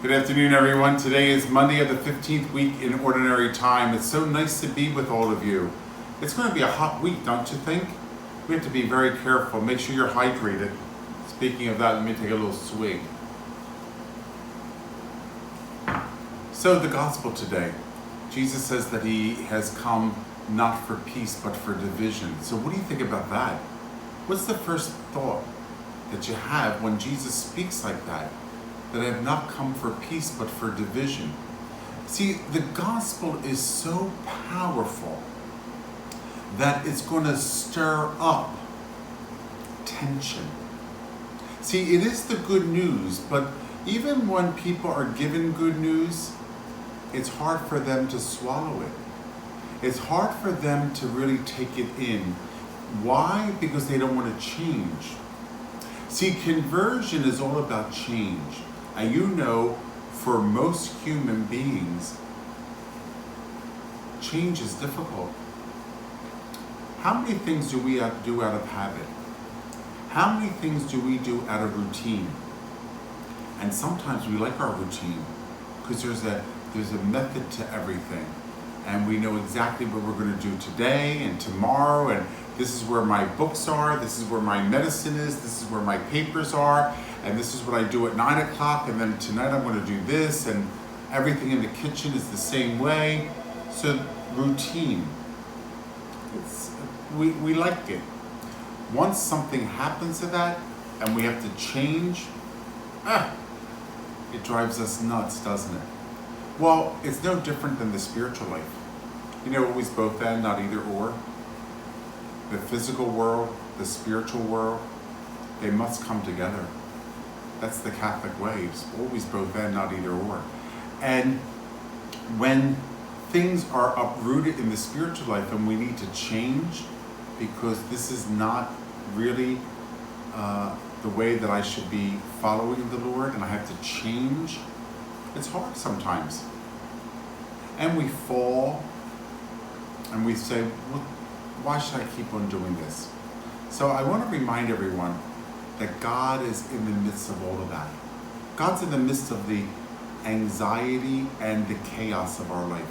Good afternoon, everyone. Today is Monday of the 15th week in Ordinary Time. It's so nice to be with all of you. It's going to be a hot week, don't you think? We have to be very careful. Make sure you're hydrated. Speaking of that, let me take a little swig. So the gospel today, Jesus says that he has come not for peace, but for division. So what do you think about that? What's the first thought that you have when Jesus speaks like that? That I have not come for peace, but for division. See, the gospel is so powerful that it's going to stir up tension. See, it is the good news, but even when people are given good news, it's hard for them to swallow it. It's hard for them to really take it in. Why? Because they don't want to change. See, conversion is all about change. And you know, for most human beings, change is difficult. How many things do we do out of habit? How many things do we do out of routine? And sometimes we like our routine because there's a method to everything. And we know exactly what we're going to do today and tomorrow, and this is where my books are, this is where my medicine is, this is where my papers are, and this is what I do at 9 o'clock, and then tonight I'm going to do this, and everything in the kitchen is the same way. So routine, we like it. Once something happens to that, and we have to change, it drives us nuts, doesn't it? Well, it's no different than the spiritual life. You know, always both and, not either or. The physical world, the spiritual world, they must come together. That's the Catholic way. It's always both and, not either or. And when things are uprooted in the spiritual life and we need to change because this is not really the way that I should be following the Lord, and I have to change, it's hard sometimes. And we fall and we say, well, why should I keep on doing this? So I want to remind everyone that God is in the midst of all of that. God's in the midst of the anxiety and the chaos of our life.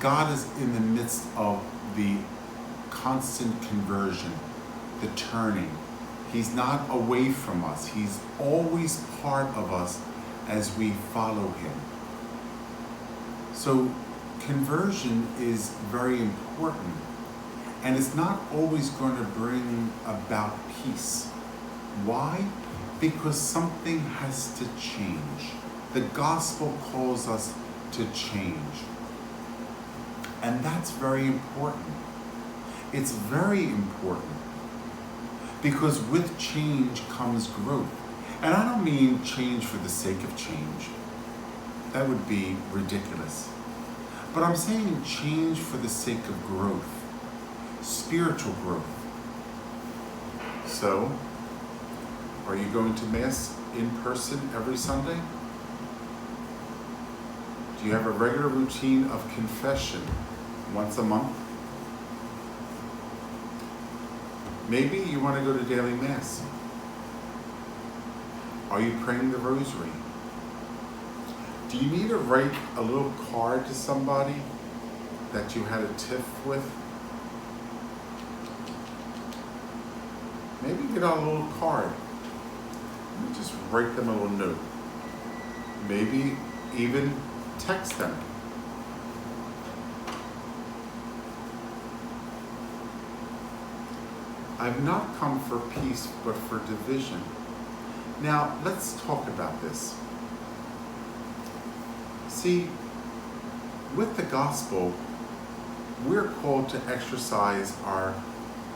God is in the midst of the constant conversion, the turning. He's not away from us. He's always part of us as we follow him. So conversion is very important, and it's not always going to bring about peace. Why? Because something has to change. The gospel calls us to change, and that's very important. It's very important because with change comes growth. And I don't mean change for the sake of change. That would be ridiculous. But I'm saying change for the sake of growth, spiritual growth. So, are you going to Mass in person every Sunday? Do you have a regular routine of confession once a month? Maybe you want to go to daily Mass. Are you praying the rosary? Do you need to write a little card to somebody that you had a tiff with? Maybe get out a little card and just write them a little note. Maybe even text them. I've not come for peace, but for division. Now, let's talk about this. See, with the gospel, we're called to exercise our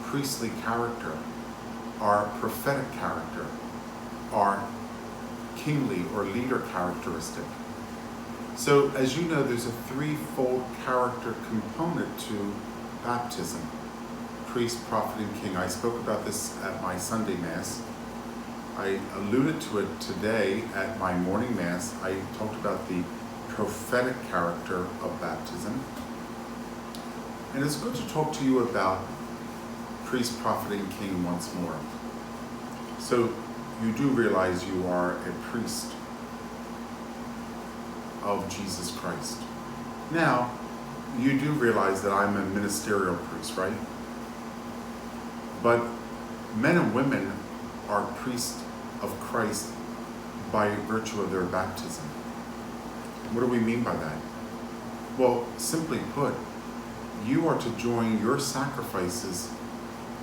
priestly character, our prophetic character, our kingly or leader characteristic. So, as you know, there's a threefold character component to baptism: priest, prophet, and king. I spoke about this at my Sunday Mass. I alluded to it today at my morning Mass. I talked about the prophetic character of baptism. And it's good to talk to you about priest, prophet, and king once more. So you do realize you are a priest. of Jesus Christ. Now, you do realize that I'm a ministerial priest, right? But men and women are priests of Christ by virtue of their baptism. What do we mean by that? Well, simply put, you are to join your sacrifices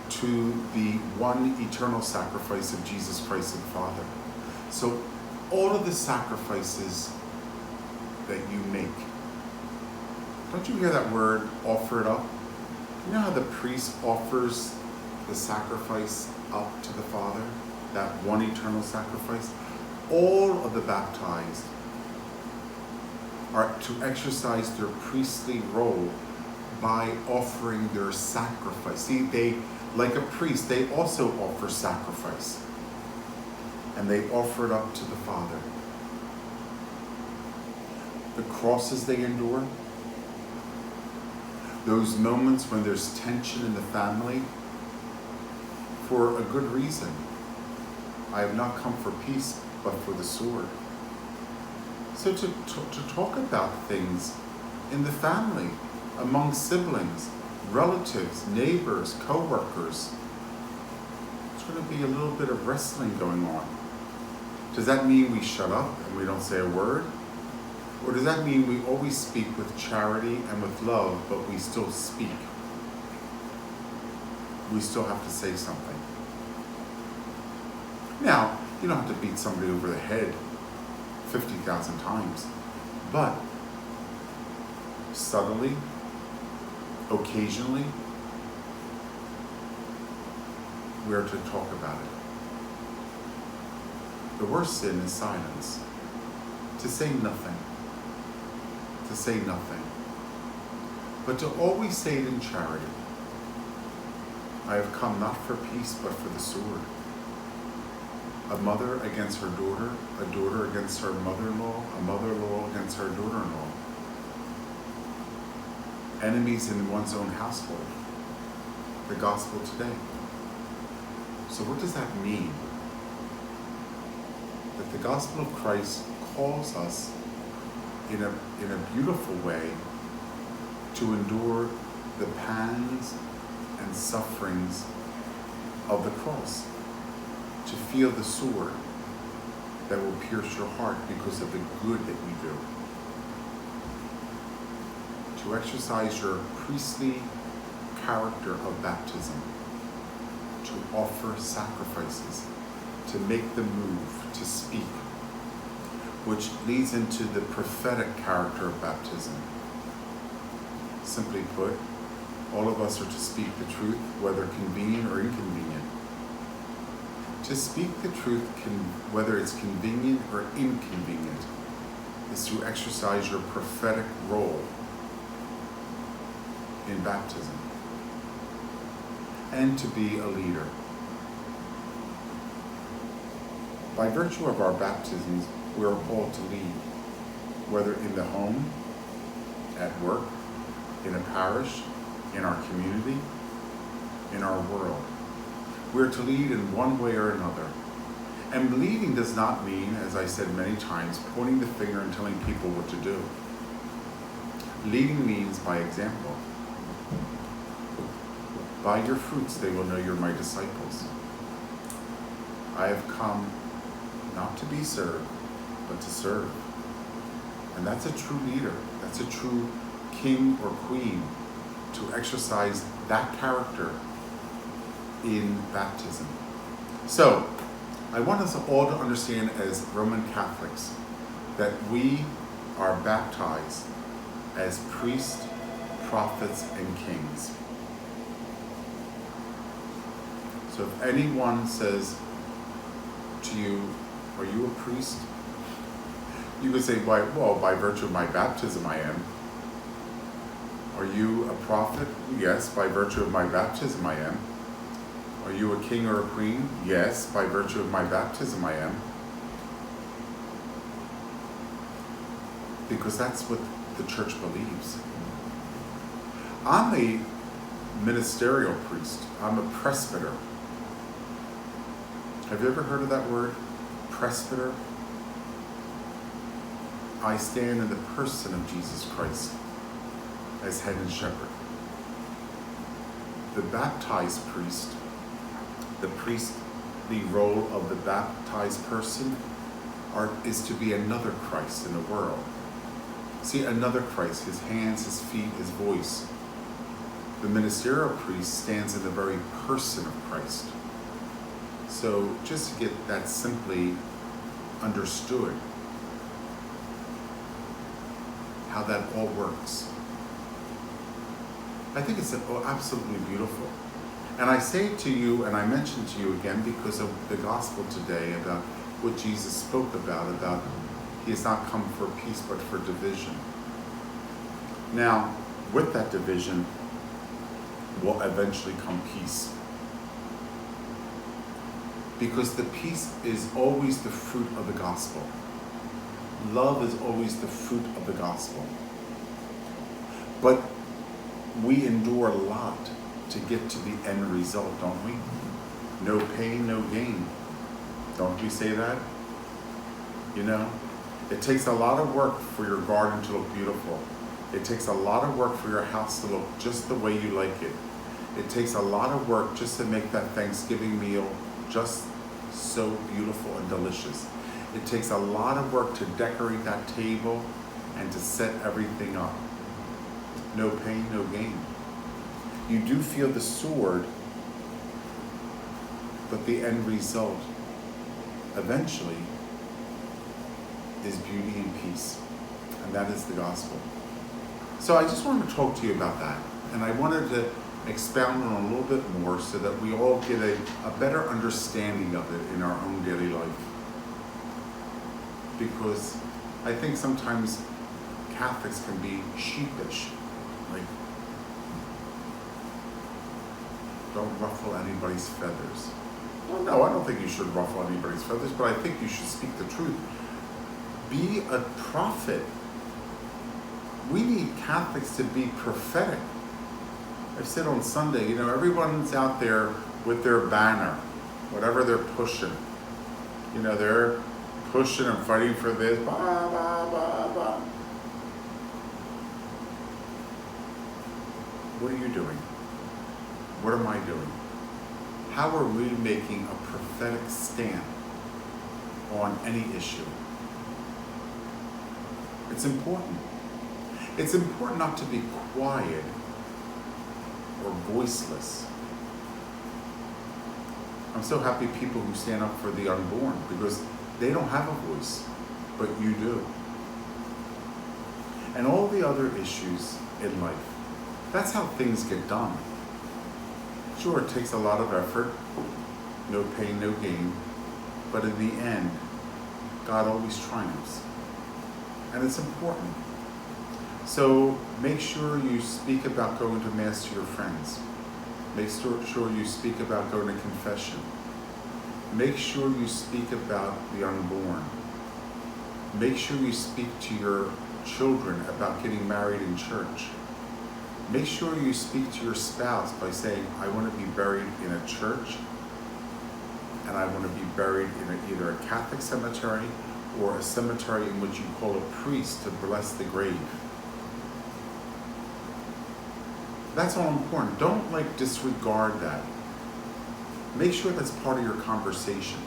to the one eternal sacrifice of Jesus Christ the Father. So all of the sacrifices that you make, don't you hear that word, offer it up? You know how the priest offers the sacrifice up to the Father, that one eternal sacrifice? All of the baptized are to exercise their priestly role by offering their sacrifice. See, they, like a priest, they also offer sacrifice. And they offer it up to the Father. The crosses they endure, those moments when there's tension in the family, for a good reason. I have not come for peace, but for the sword. So to talk about things in the family, among siblings, relatives, neighbors, co-workers, there's going to be a little bit of wrestling going on. Does that mean we shut up and we don't say a word? Or does that mean we always speak with charity and with love, but we still speak? We still have to say something. Now, you don't have to beat somebody over the head 50,000 times, but subtly, occasionally, we're to talk about it. The worst sin is silence. To say nothing. To say nothing. But to always say it in charity. I have come not for peace, but for the sword. A mother against her daughter, a daughter against her mother-in-law, a mother-in-law against her daughter-in-law. Enemies in one's own household. The gospel today. So what does that mean? That the gospel of Christ calls us in a beautiful way to endure the pangs and sufferings of the cross, to feel the sword that will pierce your heart because of the good that we do, to exercise your priestly character of baptism, to offer sacrifices, to make the move, to speak, which leads into the prophetic character of baptism. Simply put, all of us are to speak the truth, whether convenient or inconvenient. To speak the truth, whether it's convenient or inconvenient, is to exercise your prophetic role in baptism and to be a leader. By virtue of our baptisms, we are called to lead, whether in the home, at work, in a parish, in our community, in our world. We're to lead in one way or another. And leading does not mean, as I said many times, pointing the finger and telling people what to do. Leading means by example. By your fruits they will know you're my disciples. I have come not to be served, but to serve. And that's a true leader. That's a true king or queen, to exercise that character in baptism. So, I want us all to understand as Roman Catholics that we are baptized as priests, prophets, and kings. So if anyone says to you, are you a priest? You could say, well, by virtue of my baptism I am. Are you a prophet? Yes, by virtue of my baptism I am. Are you a king or a queen? Yes, by virtue of my baptism I am. Because that's what the church believes. I'm a ministerial priest. I'm a presbyter. Have you ever heard of that word? Presbyter? I stand in the person of Jesus Christ as head and shepherd. The baptized priest, the role of the baptized person is to be another Christ in the world. See, another Christ, his hands, his feet, his voice. The ministerial priest stands in the very person of Christ. So just to get that simply understood, how that all works. I think it's absolutely beautiful. And I say to you, and I mention to you again because of the gospel today about what Jesus spoke about he has not come for peace but for division. Now, with that division will eventually come peace. Because the peace is always the fruit of the gospel. Love is always the fruit of the gospel. But we endure a lot to get to the end result, don't we? No pain, no gain. Don't we say that? You know, it takes a lot of work for your garden to look beautiful. It takes a lot of work for your house to look just the way you like it. It takes a lot of work just to make that Thanksgiving meal just so beautiful and delicious. It takes a lot of work to decorate that table and to set everything up. No pain, no gain. You do feel the sword, but the end result eventually is beauty and peace. And that is the gospel. So I just wanted to talk to you about that. And I wanted to expound on a little bit more so that we all get a better understanding of it in our own daily life. Because I think sometimes Catholics can be sheepish. Like, don't ruffle anybody's feathers. Well, no, I don't think you should ruffle anybody's feathers, but I think you should speak the truth. Be a prophet. We need Catholics to be prophetic. I've said on Sunday, you know, everyone's out there with their banner, whatever they're pushing. You know, they're pushing and fighting for this, blah, blah, blah, blah. What are you doing? What am I doing? How are we making a prophetic stand on any issue? It's important. It's important not to be quiet or voiceless. I'm so happy people who stand up for the unborn because they don't have a voice, but you do. And all the other issues in life. That's how things get done. Sure, it takes a lot of effort, no pain, no gain, but in the end, God always triumphs. And it's important. So make sure you speak about going to Mass to your friends. Make sure you speak about going to confession. Make sure you speak about the unborn. Make sure you speak to your children about getting married in church. Make sure you speak to your spouse by saying, I want to be buried in a church, and I want to be buried in either a Catholic cemetery or a cemetery in which you call a priest to bless the grave. That's all important. Don't disregard that. Make sure that's part of your conversation.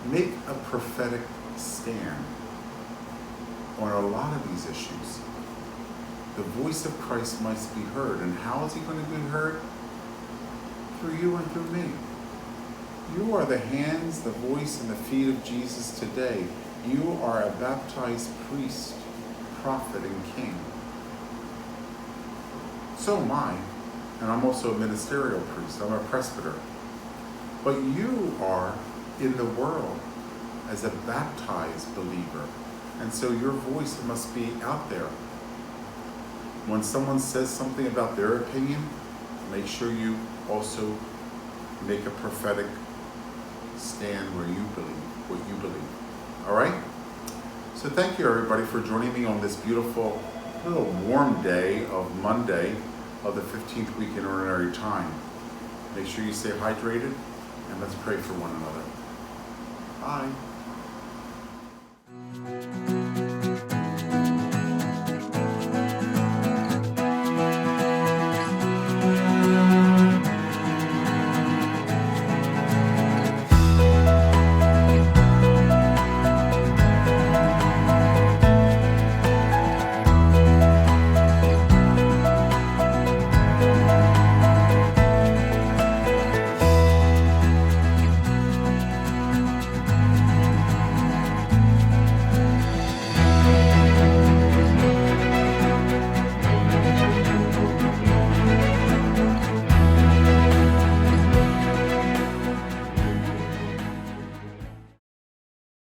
Make a prophetic stand on a lot of these issues. The voice of Christ must be heard. And how is he going to be heard? Through you and through me. You are the hands, the voice, and the feet of Jesus today. You are a baptized priest, prophet, and king. So am I. And I'm also a ministerial priest. I'm a presbyter. But you are in the world as a baptized believer. And so your voice must be out there. When someone says something about their opinion, make sure you also make a prophetic stand where you believe what you believe. All right? So thank you, everybody, for joining me on this beautiful, little warm day of Monday of the 15th week in Ordinary Time. Make sure you stay hydrated, and let's pray for one another. Bye.